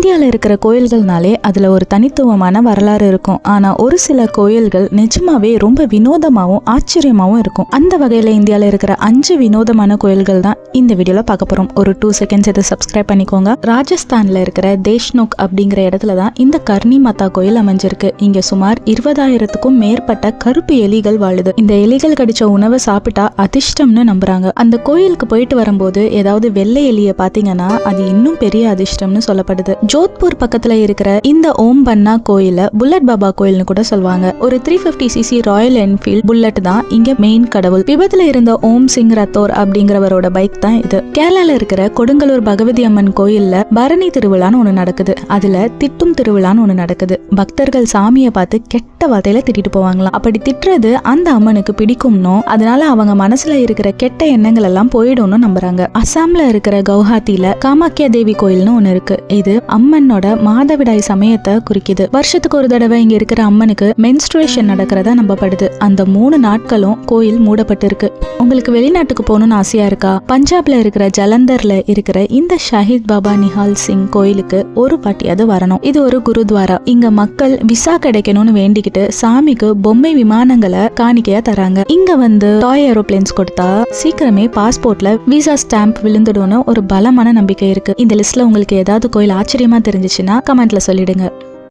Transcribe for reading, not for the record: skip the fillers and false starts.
இந்தியாவில் இருக்கிற கோயில்கள்னாலே அதுல ஒரு தனித்துவமான வரலாறு இருக்கும். ஆனா ஒரு சில கோயில்கள் நிஜமாவே ரொம்ப வினோதமாவும் ஆச்சரியமாவும் இருக்கும். அந்த வகையில இந்தியாவில் இருக்கிற 5 வினோதமான கோயில்கள் தான் இந்த வீடியோல பார்க்க போறோம். ஒரு 2 செகண்ட்ஸ் இதை சப்ஸ்கிரைப் பண்ணிக்கோங்க. ராஜஸ்தான்ல இருக்கிற தேஷ்நோக் அப்படிங்கிற இடத்துல தான் இந்த கர்ணி மாதா கோயில் அமைஞ்சிருக்கு. இங்க சுமார் 20,000க்கும் மேற்பட்ட கருப்பு எலிகள் வாழுது. இந்த எலிகள் கடிச்ச உணவை சாப்பிட்டா அதிர்ஷ்டம்னு நம்புறாங்க. அந்த கோயிலுக்கு போயிட்டு வரும்போது ஏதாவது வெள்ளை எலிய பாத்தீங்கன்னா அது இன்னும் பெரிய அதிர்ஷ்டம்னு சொல்லப்படுது. ஜோத்பூர் பக்கத்துல இருக்கிற இந்த ஓம் பன்னா கோயில புல்லட் பாபா கோயில்னு கூட சொல்லுவாங்க. ஒரு 350cc ராயல் என்ஃபீல்ட் புல்லட் தான் இங்க மெயின் கடவுள். விபத்துல இருந்த ஓம் சிங் ரத்தோர் அப்படிங்கிறவரோட பைக் தான் இது. கேரளால இருக்கிற கொடுங்கலூர் பகவதி அம்மன் கோயில்ல பரணி திருவிழான்னு ஒண்ணு நடக்குது. அதுல திட்டும் திருவிழான்னு ஒண்ணு நடக்குது. பக்தர்கள் சாமியை பார்த்து கெட்ட வார்த்தையில திட்டிட்டு போவாங்களாம். அப்படி திட்டுறது அந்த அம்மனுக்கு பிடிக்கும்னோ அதனால அவங்க மனசுல இருக்கிற கெட்ட எண்ணங்கள் எல்லாம் போயிடும்னு நம்புறாங்க. அசாம்ல இருக்கிற கவுஹாத்தில காமாக்கியா தேவி கோயில்னு ஒண்ணு இருக்கு. இது அம்மனோட மாதவிடாய் சமயத்தை குறிக்குது. வருஷத்துக்கு ஒரு தடவை இங்க இருக்கிற அம்மனுக்கு மென்ஸ்ட்ரேஷன் நடக்கிறதா நம்பப்படுது. அந்த 3 நாட்களும் கோயில் மூடப்பட்டு இருக்கு. உங்களுக்கு வெளிநாட்டுக்கு போகணும்னு ஆசையா இருக்கா? பஞ்சாப்ல இருக்கிற ஜலந்தர்ல இருக்கிற இந்த ஷஹீத் பாபா நிஹால் சிங் கோயிலுக்கு ஒரு வாட்டியாவது வரணும். இது ஒரு குருத்வாரா. இங்க மக்கள் விசா கிடைக்கணும்னு வேண்டிக்கிட்டு சாமிக்கு பொம்மை விமானங்களை காணிக்கையா தராங்க. இங்க வந்து டாய் ஏரோப்ளேன்ஸ் கொடுத்தா சீக்கிரமே பாஸ்போர்ட்ல விசா ஸ்டாம்ப் விழுந்துடும்னு ஒரு பலமான நம்பிக்கை இருக்கு. இந்த லிஸ்ட்ல உங்களுக்கு ஏதாவது கோயில் ஆச்சரியமா தெரிஞ்சிச்சுன்னா கமெண்ட்ல சொல்லிடுங்க.